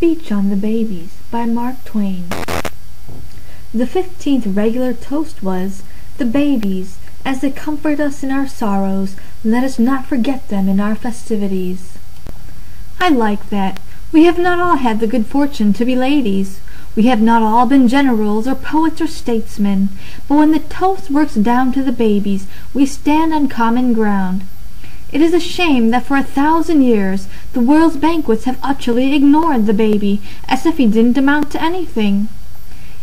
Speech on the Babies by Mark Twain. The 15th regular toast was, "The babies, as they comfort us in our sorrows, let us not forget them in our festivities." I like that. We have not all had the good fortune to be ladies. We have not all been generals or poets or statesmen, but when the toast works down to the babies, we stand on common ground. It is a shame that for 1,000 years the world's banquets have utterly ignored the baby, as if he didn't amount to anything.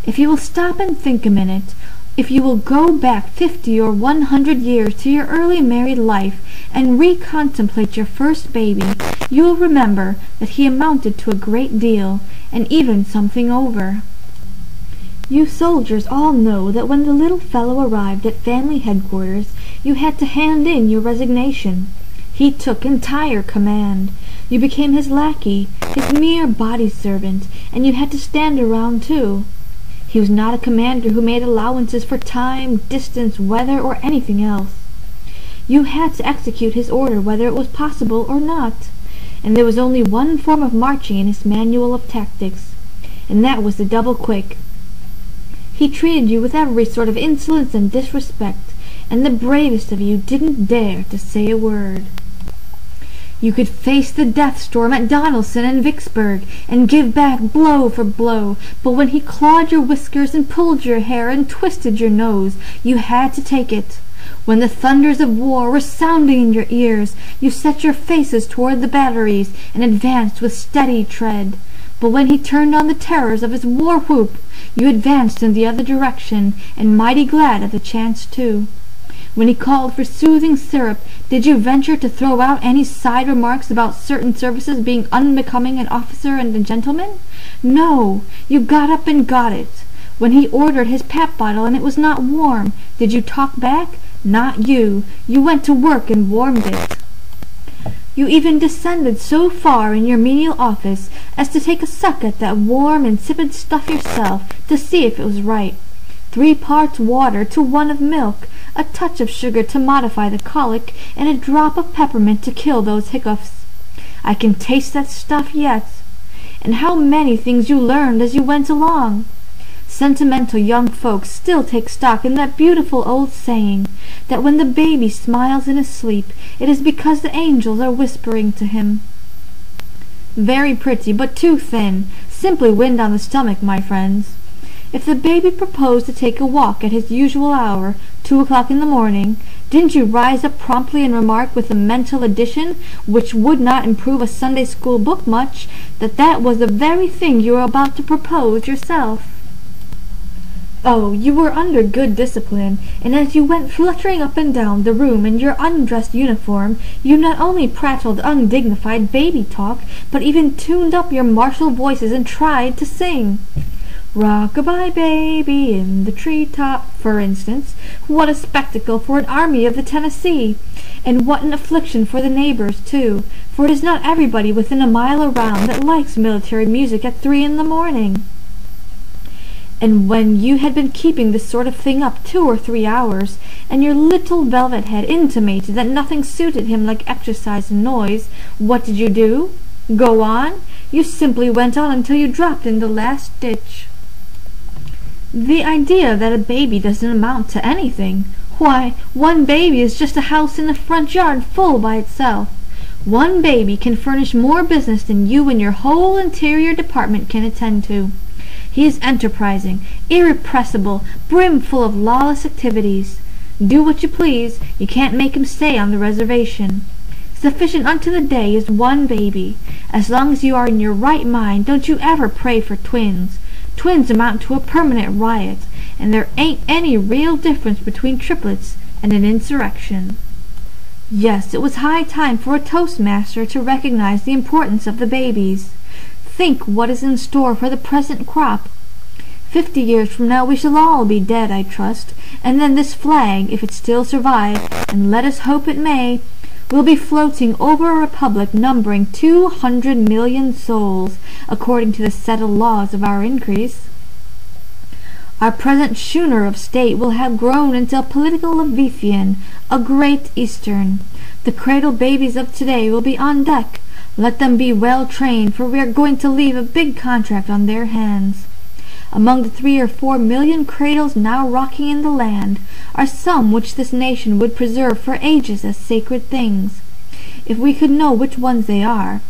If you will stop and think a minute, if you will go back 50 or 100 years to your early married life and recontemplate your first baby, you will remember that he amounted to a great deal, and even something over. You soldiers all know that when the little fellow arrived at family headquarters, you had to hand in your resignation. He took entire command. You became his lackey, his mere body servant, and you had to stand around too. He was not a commander who made allowances for time, distance, weather, or anything else. You had to execute his order whether it was possible or not, and there was only one form of marching in his manual of tactics, and that was the double quick. He treated you with every sort of insolence and disrespect, and the bravest of you didn't dare to say a word. You could face the death storm at Donelson and Vicksburg, and give back blow for blow, but when he clawed your whiskers and pulled your hair and twisted your nose, you had to take it. When the thunders of war were sounding in your ears, you set your faces toward the batteries and advanced with steady tread. But when he turned on the terrors of his war whoop, you advanced in the other direction, and mighty glad of the chance too. When he called for soothing syrup, did you venture to throw out any side remarks about certain services being unbecoming an officer and a gentleman? No, you got up and got it. When he ordered his pap bottle and it was not warm, did you talk back? Not you. You went to work and warmed it. You even descended so far in your menial office as to take a suck at that warm, insipid stuff yourself to see if it was right. 3 parts water to 1 of milk, a touch of sugar to modify the colic, and a drop of peppermint to kill those hiccoughs. I can taste that stuff yet. And how many things you learned as you went along! Sentimental young folks still take stock in that beautiful old saying, that when the baby smiles in his sleep, it is because the angels are whispering to him. Very pretty, but too thin. Simply wind on the stomach, my friends. If the baby proposed to take a walk at his usual hour, 2 o'clock in the morning, didn't you rise up promptly and remark with a mental addition, which would not improve a Sunday school book much, that that was the very thing you were about to propose yourself? Oh, you were under good discipline, and as you went fluttering up and down the room in your undressed uniform, you not only prattled undignified baby talk, but even tuned up your martial voices and tried to sing. "Rock-a-bye baby in the tree-top," for instance. What a spectacle for an army of the Tennessee! And what an affliction for the neighbors, too, for it is not everybody within a mile around that likes military music at 3 in the morning. And when you had been keeping this sort of thing up 2 or 3 hours, and your little velvet head intimated that nothing suited him like exercise and noise, what did you do? Go on? You simply went on until you dropped in the last ditch. The idea that a baby doesn't amount to anything! Why, 1 baby is just a house in the front yard full by itself. 1 baby can furnish more business than you and your whole interior department can attend to. He is enterprising, irrepressible, brimful of lawless activities. Do what you please, you can't make him stay on the reservation. Sufficient unto the day is 1 baby. As long as you are in your right mind, don't you ever pray for twins. Twins amount to a permanent riot, and there ain't any real difference between triplets and an insurrection. Yes, it was high time for a toastmaster to recognize the importance of the babies. Think what is in store for the present crop. 50 years from now we shall all be dead, I trust, and then this flag, if it still survive, and let us hope it may, will be floating over a republic numbering 200 million souls, according to the settled laws of our increase. Our present schooner of state will have grown into a political Leviathan, a great Eastern. The cradle babies of today will be on deck, Let them be well trained, for we are going to leave a big contract on their hands. Among the 3 or 4 million cradles now rocking in the land are some which this nation would preserve for ages as sacred things, if we could know which ones they are.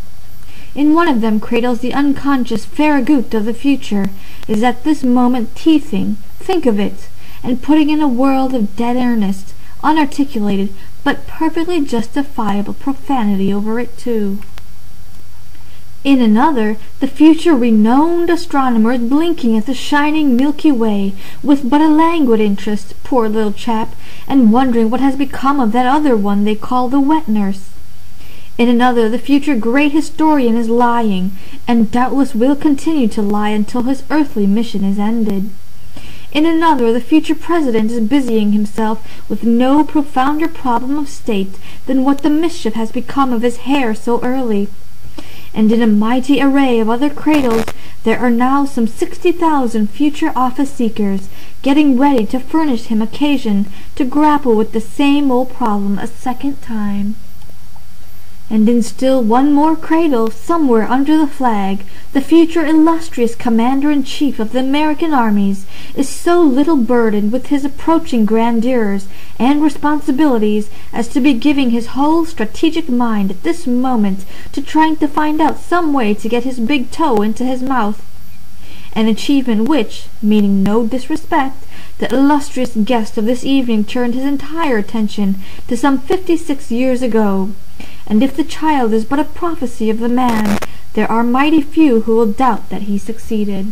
In one of them cradles the unconscious Farragut of the future is at this moment teething, think of it, and putting in a world of dead earnest, unarticulated, but perfectly justifiable profanity over it too. In another, the future renowned astronomer is blinking at the shining Milky Way with but a languid interest, poor little chap, and wondering what has become of that other one they call the wet nurse. In another, the future great historian is lying, and doubtless will continue to lie until his earthly mission is ended. In another, the future president is busying himself with no profounder problem of state than what the mischief has become of his hair so early. And in a mighty array of other cradles there are now some 60,000 future office-seekers getting ready to furnish him occasion to grapple with the same old problem a second time. And in still one more cradle, somewhere under the flag, the future illustrious commander-in-chief of the American armies is so little burdened with his approaching grandeurs and responsibilities as to be giving his whole strategic mind at this moment to trying to find out some way to get his big toe into his mouth. An achievement which, meaning no disrespect, the illustrious guest of this evening turned his entire attention to some 56 years ago. And if the child is but a prophecy of the man, there are mighty few who will doubt that he succeeded.